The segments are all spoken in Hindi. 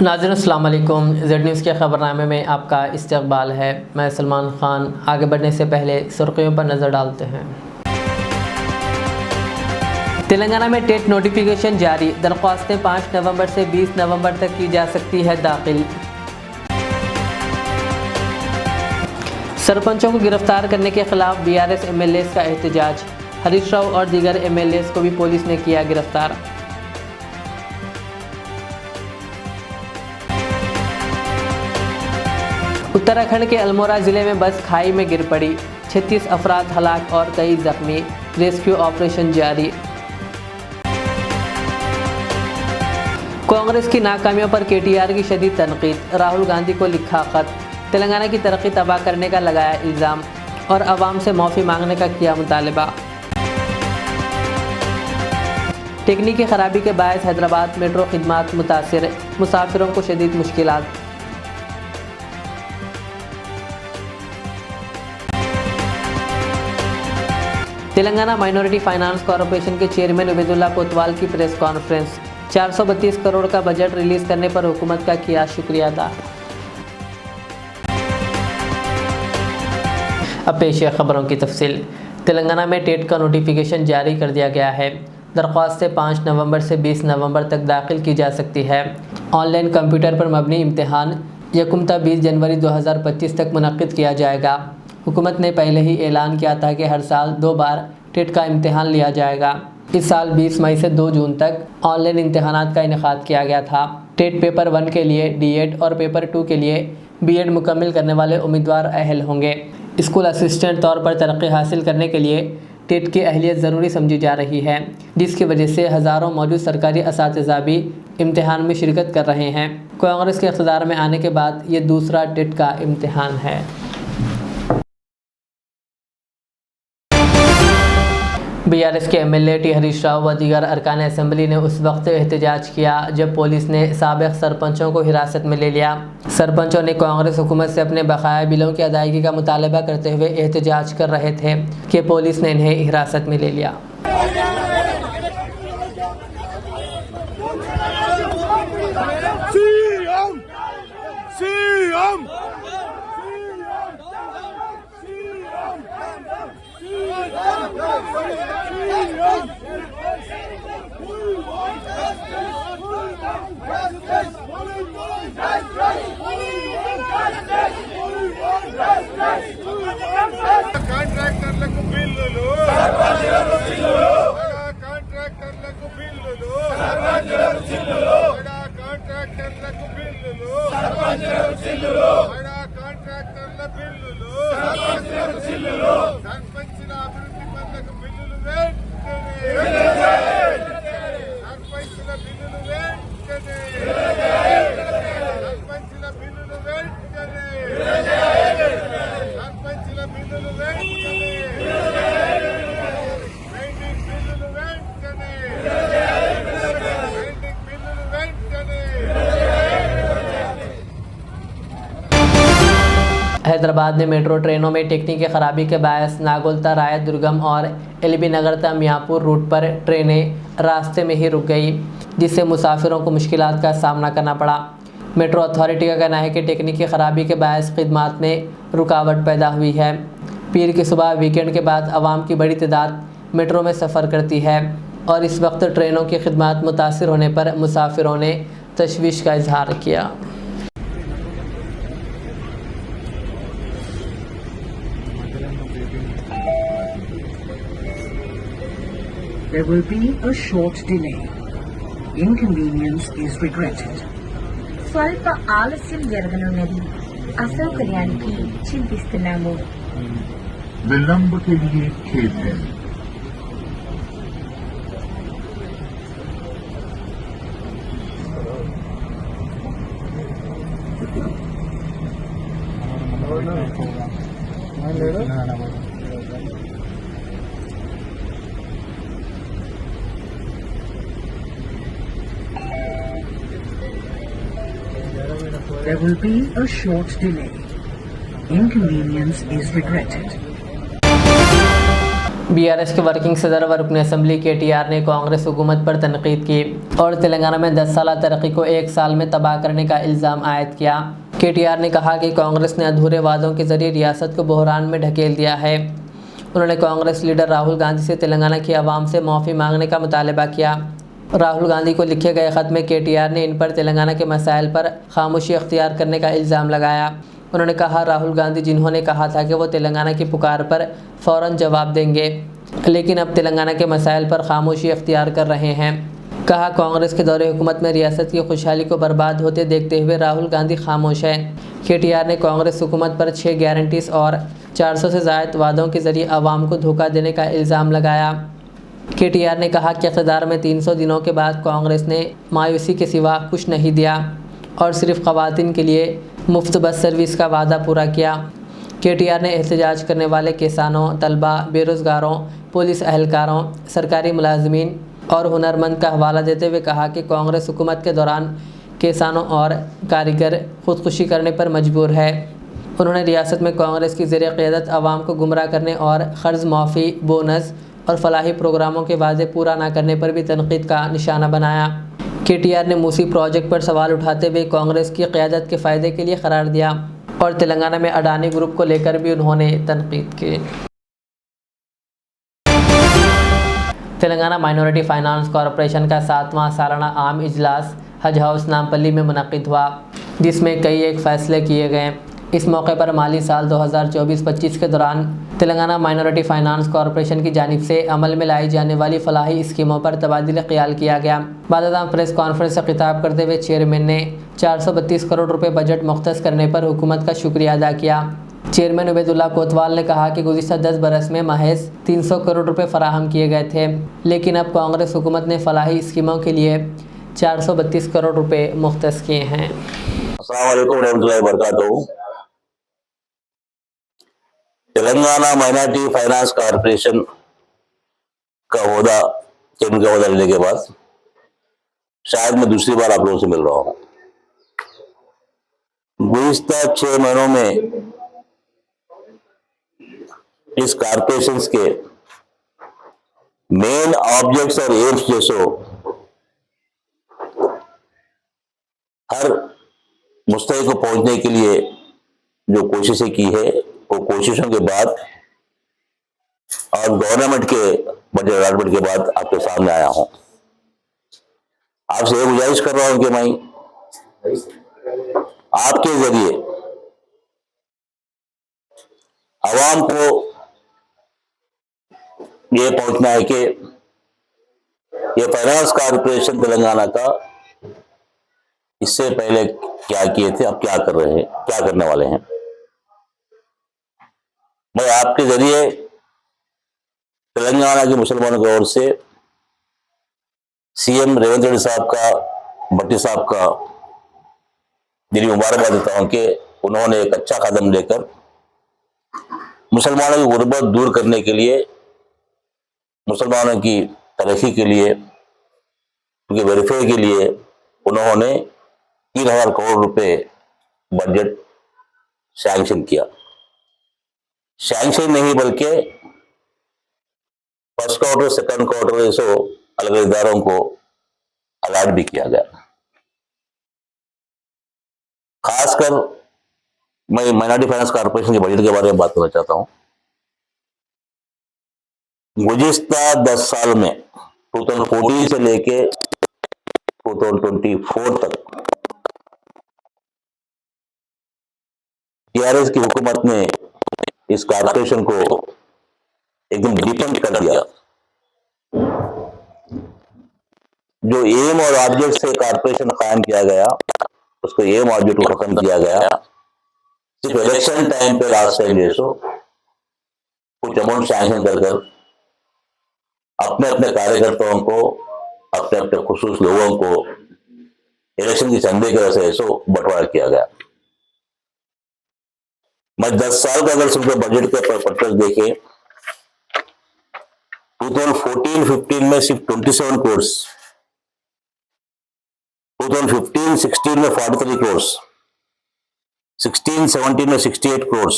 नाज़रीन अस्सलाम वालेकुम। ज़ेड न्यूज़ के ख़बरनामे में आपका इस्तकबाल है। मैं सलमान ख़ान। आगे बढ़ने से पहले सुर्खियों पर नज़र डालते हैं। तेलंगाना में टेट नोटिफिकेशन जारी। दरख्वास्तें 5 नवंबर से 20 नवंबर तक की जा सकती है दाखिल। सरपंचों को गिरफ्तार करने के खिलाफ BRS MLAs का एहतजाज। हरीश राव और दीगर MLAs को भी पुलिस ने किया गिरफ्तार। उत्तराखंड के अल्मोड़ा ज़िले में बस खाई में गिर पड़ी। 36 अफराद हलाक और कई जख्मी। रेस्क्यू ऑपरेशन जारी। कांग्रेस की नाकामियों पर KTR की शदीद तनकीद। राहुल गांधी को लिखा खत। तेलंगाना की तरक्की तबाह करने का लगाया इल्ज़ाम और अवाम से माफ़ी मांगने का किया मुतालबा। टेक्निकी खराबी के बायस हैदराबाद मेट्रो खिदमात मुतासिर। मुसाफिरों को शदीद मुश्किलात। तेलंगाना माइनॉरिटी फाइनेंस कॉरपोरेशन के चेयरमैन उबैदुल्ला कोतवाल की प्रेस कॉन्फ्रेंस। 432 करोड़ का बजट रिलीज करने पर हुकूमत का किया शुक्रिया अदा। अब पेश है खबरों की तफसील। तेलंगाना में टेट का नोटिफिकेशन जारी कर दिया गया है। दरख्वास्तें 5 नवंबर से 20 नवंबर तक दाखिल की जा सकती है। ऑनलाइन कंप्यूटर पर मबनी इम्तिहान यकुमता 20 जनवरी 2025 तक मुनक्किद किया जाएगा। हुकूमत ने पहले ही ऐलान किया था कि हर साल 2 बार टेट का इम्तिहान लिया जाएगा। इस साल 20 मई से 2 जून तक ऑनलाइन इम्तिहानात का इनेकाद किया गया था। टेट पेपर 1 के लिए D.Ed और पेपर 2 के लिए B.Ed मुकम्मिल करने वाले उम्मीदवार अहल होंगे। स्कूल असिस्टेंट तौर पर तरक्की हासिल करने के लिए टेट की अहलियत ज़रूरी समझी जा रही है, जिसकी वजह से हज़ारों मौजूद सरकारी असातिज़ा भी इम्तिहान में शिरकत कर रहे हैं। कांग्रेस के इक़्तिदार में आने के बाद ये दूसरा टेट का इम्तिहान है। BRS के MLA टी हरीश राव व दीगर अरकान असम्बली ने उस वक्त एहतजाज किया जब पुलिस ने साबिक़ सरपंचों को हिरासत में ले लिया। सरपंचों ने कांग्रेस हुकूमत से अपने बकाया बिलों की अदायगी का मुतालबा करते हुए एहतजाज कर रहे थे कि पुलिस ने इन्हें हिरासत में ले लिया। కాంట్రాక్టర్లకు బిల్లులు కాంట్రాక్టర్లకు బిల్లులు కాంట్రాక్టర్లకు బిల్లులు కాంట్రాక్టర్ల బిల్లులు సర్పంచుల అభివృద్ధి పనులకు బిల్లులు వెంటనే సర్పంచుల బిల్లులు వెంటనే సర్పంచుల బిల్లులు వెంటనే సర్పంచుల బిల్లులు వెంటనే పెండింగ్ బిల్లులు వెంటనే పెండింగ్ బిల్లులు వెంటనే। हैदराबाद में मेट्रो ट्रेनों में टेक्निकी खराबी के बायस नागोलता राय दुर्गम और LB नगरता मियाँपुर रूट पर ट्रेनें रास्ते में ही रुक गई, जिससे मुसाफिरों को मुश्किलात का सामना करना पड़ा। मेट्रो अथॉरिटी का कहना है कि टेक्निकी खराबी के बायस खिदमात में रुकावट पैदा हुई है। पीर की सुबह वीकेंड के बाद आवाम की बड़ी तादाद मेट्रो में सफ़र करती है और इस वक्त ट्रेनों की खिदमात मुतासिर होने पर मुसाफिरों ने तशवीश का इजहार किया। There will be a short delay. Inconvenience is regretted. స్వల్ప ఆలస్యం జరగనున్నది. అసౌకర్యానికి చింతిస్తున్నాము. विलंब के लिए खेद है। There will be a short delay. Inconvenience is regretted. BRS के वर्किंग सदर व रुकन असम्बली केटीआर ने कांग्रेस हुकूमत पर तनकीद की और तेलंगाना में 10 साल तरक्की को एक साल में तबाह करने का इल्ज़ाम आयद किया। केटीआर ने कहा कि कांग्रेस ने अधूरे वादों के जरिए रियासत को बहरान में ढकेल दिया है। उन्होंने कांग्रेस लीडर राहुल गांधी से तेलंगाना की आवाम से माफ़ी मांगने का मुतालबा किया। राहुल गांधी को लिखे गए ख़त में केटीआर ने इन पर तेलंगाना के मसाइल पर खामोशी अख्तियार करने का इल्ज़ाम लगाया। उन्होंने कहा, राहुल गांधी जिन्होंने कहा था कि वो तेलंगाना की पुकार पर फ़ौरन जवाब देंगे, लेकिन अब तेलंगाना के मसाइल पर खामोशी अख्तियार कर रहे हैं। कहा, कांग्रेस के दौरे हुकूमत में रियासत की खुशहाली को बर्बाद होते देखते हुए राहुल गांधी खामोश है। केटीआर ने कांग्रेस हुकूमत पर 6 गारंटीज़ और 400 से ज़ायद वादों के ज़रिए आवाम को धोखा देने का इल्ज़ाम लगाया। केटीआर ने कहा कि इक़्तिदार में 300 दिनों के बाद कांग्रेस ने मायूसी के सिवा कुछ नहीं दिया और सिर्फ ख़वातीन के लिए मुफ्त बस सर्विस का वादा पूरा किया। केटीआर ने एहतजाज करने वाले किसानों, तलबा, बेरोज़गारों, पुलिस अहलकारों, सरकारी मुलाजमीन और हुनरमंद का हवाला देते हुए कहा कि कांग्रेस हुकूमत के दौरान किसानों और कारीगर खुदकुशी करने पर मजबूर है। उन्होंने रियासत में कांग्रेस की ज़रिए क़यादत आवाम को गुमराह करने और क़र्ज़ माफ़ी, बोनस और फलाही प्रोग्रामों के वादे पूरा न करने पर भी तनकीद का निशाना बनाया। केटीआर ने मूसी प्रोजेक्ट पर सवाल उठाते हुए कांग्रेस की क़यादत के फ़ायदे के लिए करार दिया और तेलंगाना में अडानी ग्रुप को लेकर भी उन्होंने तनकीद की। तेलंगाना माइनॉरिटी फाइनेंस कॉरपोरेशन का 7वां सालाना आम इजलास हज हाउस नामपल्ली में मुनक़िद हुआ, जिसमें कई एक फ़ैसले किए गए। इस मौके पर माली साल 2024-25 के दौरान तेलंगाना माइनॉरिटी फाइनेंस कॉरपोरेशन की जानिब से अमल में लाई जाने वाली फलाही स्कीमों पर तबादला ख्याल किया गया। बादशाह प्रेस कॉन्फ्रेंस से खिताब करते हुए चेयरमैन ने 432 करोड़ रुपए बजट मुख्तस करने पर हुकूमत का शुक्रिया अदा किया। चेयरमैन उबैदुल्लाह कोतवाल ने कहा कि गुज़िश्ता 10 बरस में महज 300 करोड़ रुपए फराहम किए गए थे, लेकिन अब कांग्रेस हुकूमत ने फलाही स्कीमों के लिए 432 करोड़ रुपए मुख्तस किए हैं। अस्सलाम वालेकुम रहमतुल्लाहि वबरकातुहू। तेलंगाना माइनॉरिटी फाइनेंस कॉरपोरेशन का ओहदा, चेयरमैन का ओहदा लेने के बाद शायद मैं दूसरी बार आप लोगों से मिल रहा हूँ। गुज़िश्ता 6 महीनों में इस कॉरपोरेशन के मेन ऑब्जेक्ट्स और एम्स जैसो हर मुस्तहिक को पहुंचने के लिए जो कोशिशें की है, वो कोशिशों के बाद और गवर्नमेंट के बजट अलॉटमेंट के बाद आपके सामने आया हूं। आपसे ये गुजारिश कर रहा हूं कि मैं आपके जरिए आवाम को ये पहुंचना है कि ये फाइनेंस कॉरपोरेशन तेलंगाना का इससे पहले क्या किए थे, अब क्या कर रहे हैं, क्या करने वाले हैं। मैं आपके जरिए तेलंगाना के मुसलमानों की ओर से सीएम रेवंत रेड्डी साहब का, भट्टी साहब का दिली मुबारकबाद देता हूं कि उन्होंने एक अच्छा कदम लेकर मुसलमानों की गुर्बत दूर करने के लिए, मुसलमानों की तरक्की के लिए, उनके वेलफेयर के लिए उन्होंने 3000 करोड़ रुपए बजट सैंक्शन किया। सैंक्शन नहीं बल्कि फर्स्ट क्वार्टर, सेकंड क्वार्टर ऐसे अलग अलग इदारों को अलॉट भी किया गया। खासकर मैं माइनॉरिटी फाइनेंस कॉरपोरेशन के बजट के बारे में बात करना चाहता हूं। गुज़िश्ता 10 साल में 2014 से लेके 2024 तक टीआरएस की हुकूमत ने इस कॉरपोरेशन को एकदम डिपेंड कर दिया। जो एम और ऑब्जेक्ट से कॉरपोरेशन कायम किया गया, उसको एम ऑब्जेक्ट को खत्म किया गया। सिर्फ इलेक्शन टाइम पे लास्ट टाइम जैसो कुछ अमाउंट सैंक्शन कर अपने अपने कार्यकर्ताओं को, अपने अपने खुसूस लोगों को इलेक्शन की चंदे की वजह से ऐसो बंटवारा किया गया। मैं 10 साल का अगर सिर्फ बजट के पट्टर देखे, 2014-15 में सिर्फ 27 करोड़, 2015-16 में 43 करोड़, 16-17 में 68 करोड़।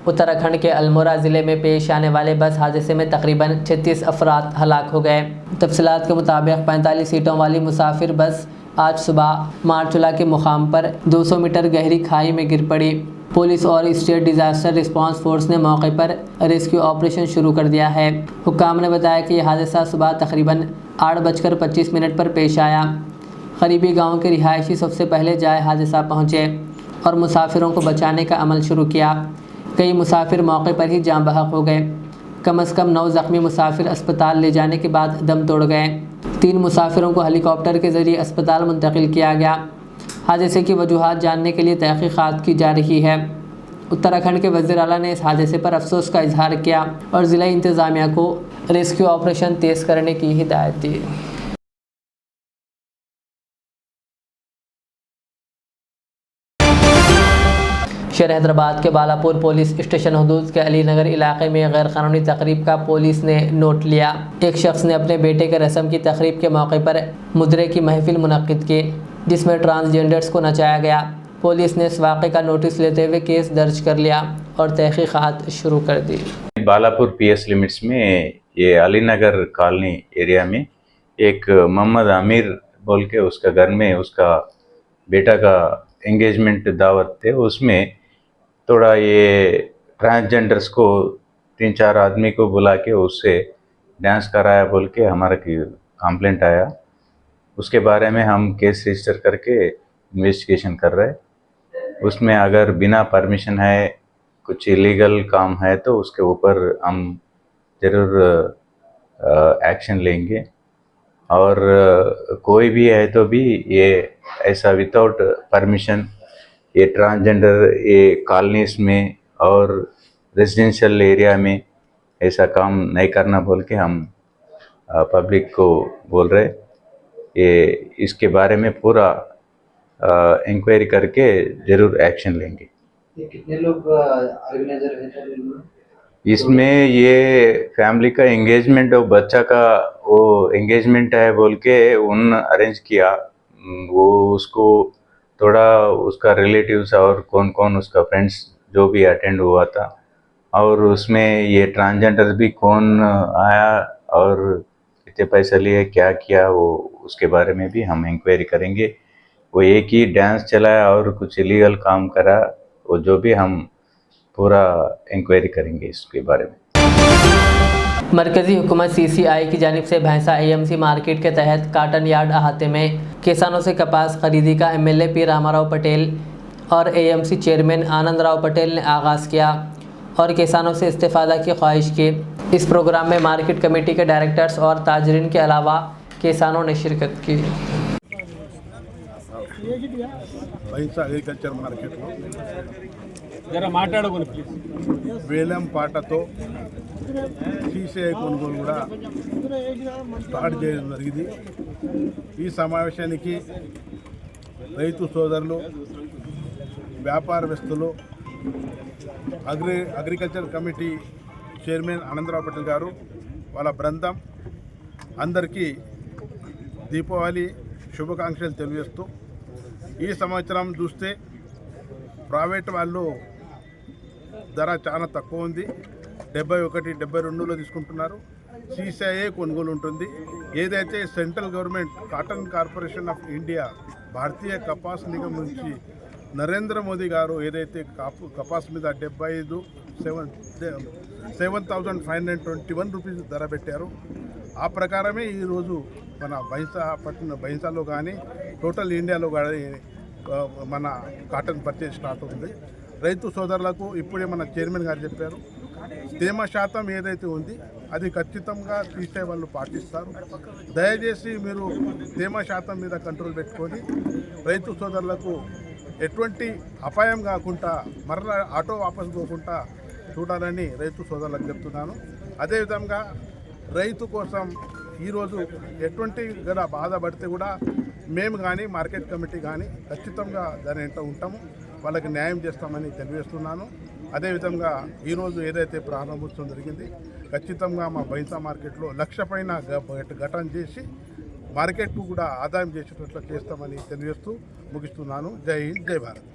उत्तराखंड के अल्मोड़ा ज़िले में पेश आने वाले बस हादसे में तकरीबन 36 अफराद हलाक हो गए। तफसीलात के मुताबिक 45 सीटों वाली मुसाफिर बस आज सुबह मारचुला के मुकाम पर 200 मीटर गहरी खाई में गिर पड़ी। पुलिस और स्टेट डिज़ास्टर रिस्पांस फोर्स ने मौके पर रेस्क्यू ऑपरेशन शुरू कर दिया है। हुक्काम ने बताया कि यह हादसा सुबह तकरीबन 8:25 पर पेश आया। करीबी गांव के रिहायशी सबसे पहले जाए हादसा पहुंचे और मुसाफिरों को बचाने का अमल शुरू किया। कई मुसाफिर मौके पर ही जाँ बहक हो गए। कम से कम 9 ज़ख्मी मुसाफिर अस्पताल ले जाने के बाद दम तोड़ गए। 3 मुसाफिरों को हेलीकॉप्टर के ज़रिए अस्पताल मुंतकिल किया गया। हादसे की वजूहात जानने के लिए तहकीकात की जा रही है। उत्तराखंड के वज़ीर आला ने इस हादसे पर अफसोस का इजहार किया और ज़िला इंतज़ामिया को रेस्क्यू ऑपरेशन तेज़ करने की हिदायत दी। शहर हैदराबाद के बालापुर पुलिस स्टेशन हदूद के अली नगर इलाके में गैर कानूनी तकरीब का पुलिस ने नोट लिया। एक शख्स ने अपने बेटे के रस्म की तकरीब के मौके पर मुद्रे की महफिल मुनक्किद की, जिसमें ट्रांसजेंडर्स को नचाया गया। पुलिस ने इस वाक़े का नोटिस लेते हुए केस दर्ज कर लिया और तहकीकात शुरू कर दी। बालापुर पीएस लिमिट्स में ये अली नगर कॉलोनी एरिया में एक मोहम्मद आमिर बोल के उसका घर में उसका बेटा का एंगेजमेंट दावत थे। उसमें थोड़ा ये ट्रांसजेंडर्स को 3-4 आदमी को बुला के उससे डांस कराया बोल के हमारा कंप्लेंट आया। उसके बारे में हम केस रजिस्टर करके इन्वेस्टिगेशन कर रहे हैं। उसमें अगर बिना परमिशन है कुछ इलीगल काम है तो उसके ऊपर हम ज़रूर एक्शन लेंगे। और कोई भी है तो भी ये ऐसा विदाउट परमिशन ये ट्रांसजेंडर ये कॉलोनीज में और रेजिडेंशियल एरिया में ऐसा काम नहीं करना बोल के हम पब्लिक को बोल रहे। ये इसके बारे में पूरा इंक्वायरी करके ज़रूर एक्शन लेंगे। कितने लोग ऑर्गेनाइजर हैं? इसमें ये फैमिली का एंगेजमेंट और बच्चा का वो एंगेजमेंट है बोल के उन अरेंज किया। वो उसको थोड़ा उसका रिलेटिव्स और कौन कौन उसका फ्रेंड्स जो भी अटेंड हुआ था और उसमें ये ट्रांसजेंडर भी कौन आया और कितने पैसे लिए क्या किया वो उसके बारे में भी हम इंक्वायरी करेंगे। वो एक ही डांस चलाया और कुछ इलीगल काम करा वो जो भी हम पूरा इंक्वायरी करेंगे इसके बारे में। मरकज़ी हुकूमत CCI की जानिब से भैंसा AMC मार्केट के तहत काटन यार्ड अहाते में किसानों से कपास खरीदी का MLA पी रामाराव पटेल और AMC चेयरमैन आनंद राव पटेल ने आगाज़ किया और किसानों से इस्तेफ़ादा की ख्वाहिश की। इस प्रोग्राम में मार्केट कमेटी के डायरेक्टर्स और ताजरीन के अलावा किसानों ने शिरकत की। బైన్సా అగ్రికల్చర్ మార్కెట్లో వేలం పాటతో CCI కొనుగోలు కూడా స్టార్ట్ చేయడం జరిగింది। ఈ సమావేశానికి రైతు సోదరులు, వ్యాపారవేత్తలు, agriculture committee chairman Anandarao Patel గారు వాళ్ళ బృందం అందరికీ దీపావళి శుభాకాంక్షలు తెలియజేస్తూ ఈ సంవత్సరం చూస్తే ప్రైవేట్ వాళ్ళు ధర చాలా తక్కువ ఉంది, 71, 72లో తీసుకుంటున్నారు। CCI కొనుగోలు ఉంటుంది। ఏదైతే central government cotton corporation of India Bharatiya Kapas Nigam నుంచి నరేంద్ర మోదీ గారు ఏదైతే కపాస్ మీద 7,521 రూపీస్ ధర పెట్టారు ఆ ప్రకారమే ఈరోజు మన బైన్సాలో కానీ టోటల్ ఇండియాలో కానీ మన కాటన్ పర్చేజ్ స్టార్ట్ అవుతుంది। రైతు సోదరులకు ఇప్పుడే మన చైర్మన్ గారు చెప్పారు, తేమ శాతం ఏదైతే ఉంది అది ఖచ్చితంగా CCI వాళ్ళు పాటిస్తారు। దయచేసి మీరు తేమ శాతం మీద కంట్రోల్ పెట్టుకొని రైతు సోదరులకు ఎటువంటి అపాయం కాకుండా మరలా ఆటో వాపసు పోకుండా చూడాలని రైతు సోదరులకు చెప్తున్నాను। అదేవిధంగా రైతు కోసం ఈరోజు ఎటువంటి గల బాధపడితే కూడా మేము కానీ మార్కెట్ కమిటీ కానీ ఖచ్చితంగా దాని వెంట ఉంటాము, వాళ్ళకి న్యాయం చేస్తామని తెలియజేస్తున్నాను। అదేవిధంగా ఈరోజు ఏదైతే ప్రారంభోత్సవం జరిగింది ఖచ్చితంగా మా బైన్సా మార్కెట్లో 1,00,000 పైన ఘటన చేసి మార్కెట్కు కూడా ఆదాయం చేసేటట్లు చేస్తామని తెలియజేస్తూ ముగిస్తున్నాను। జై హింద్, జై భారత్।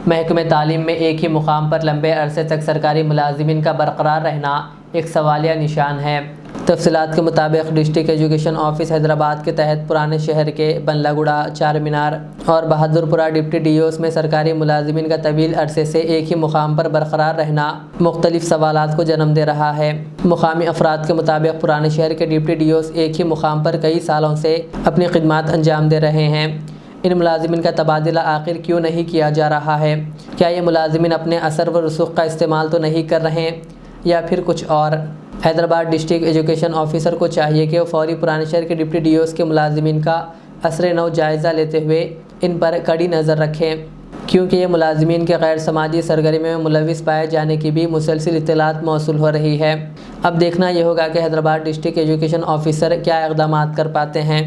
महकमे तालीम में एक ही मुकाम पर लंबे अरसे तक सरकारी मुलाजिमीन का बरकरार रहना एक सवालिया निशान है। तफसीलात के मुताबिक डिस्ट्रिक्ट एजुकेशन ऑफिस हैदराबाद के तहत पुराने शहर के बनलागुड़ा, चार मीनार और बहादुरपुरा डिप्टी डीओस में सरकारी मुलाजिमीन का तवील अरसे से एक ही मुकाम पर बरकरार रहना मुख्तलिफ सवालात को जन्म दे रहा है। मुकामी अफराद के मुताबिक पुराने शहर के डिप्टी डीओस एक ही मुकाम पर कई सालों से अपनी खिदमत अंजाम दे रहे हैं। इन मुलाजिमीन का तबादला आखिर क्यों नहीं किया जा रहा है? क्या ये मुलाजिमीन अपने असर व रसूख का इस्तेमाल तो नहीं कर रहे या फिर कुछ और? हैदराबाद डिस्ट्रिक्ट एजुकेशन ऑफिसर को चाहिए कि वो फौरी पुराने शहर के डिप्टी डीओस के मुलाजिमीन का असर नौ जायज़ा लेते हुए इन पर कड़ी नज़र रखें, क्योंकि ये मुलाजिमीन के गैर समाजी सरगर्मी में मुलविस पाए जाने की भी मुसलसिल इत्तलात मौसूल हो रही है। अब देखना यह होगा कि हैदराबाद डिस्ट्रिक्ट एजुकेशन ऑफिसर क्या इक़दाम कर पाते हैं।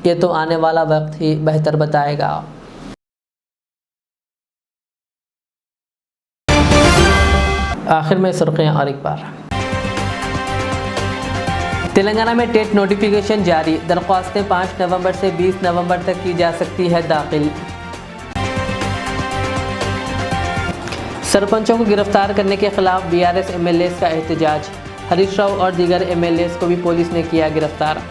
ये तो आने वाला वक्त ही बेहतर बताएगा। आखिर में सुर्खियाँ और एक बार। तेलंगाना में टेट नोटिफिकेशन जारी, दरख्वास्तें 5 नवंबर से 20 नवंबर तक की जा सकती है दाखिल। सरपंचों को गिरफ्तार करने के खिलाफ बीआरएस एमएलएस का एहतजाज, हरीश राव और दीगर एमएलएस को भी पुलिस ने किया गिरफ्तार।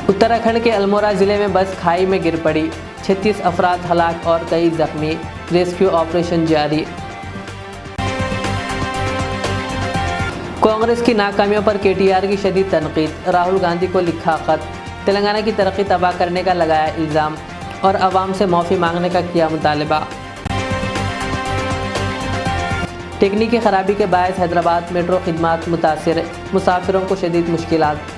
उत्तराखंड के अल्मोड़ा ज़िले में बस खाई में गिर पड़ी, 36 अफराद हलाक और कई जख्मी, रेस्क्यू ऑपरेशन जारी। कांग्रेस की नाकामियों पर केटीआर की शदीद तनकीद, राहुल गांधी को लिखा खत, तेलंगाना की तरक्की तबाह करने का लगाया इल्ज़ाम और अवाम से माफ़ी मांगने का किया मुतालबा। टेक्निकी खराबी के बायस हैदराबाद मेट्रो खिदमात मुतासिर, मुसाफिरों को शदीद मुश्किलात।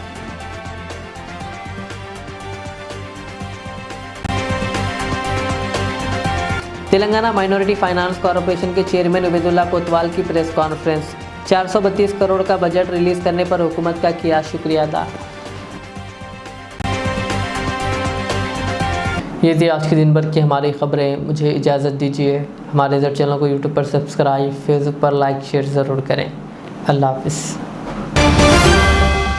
तेलंगाना माइनॉरिटी फाइनेंस कॉरपोरेशन के चेयरमैन उबैदुल्ला कोतवाल की प्रेस कॉन्फ्रेंस, 432 करोड़ का बजट रिलीज करने पर हुकूमत का किया शुक्रिया अदा। ये थी आज के दिन भर की हमारी खबरें। मुझे इजाज़त दीजिए। हमारे चैनल को यूट्यूब पर सब्सक्राइब, फेसबुक पर लाइक शेयर ज़रूर करें। अल्लाह हाफ़िज़।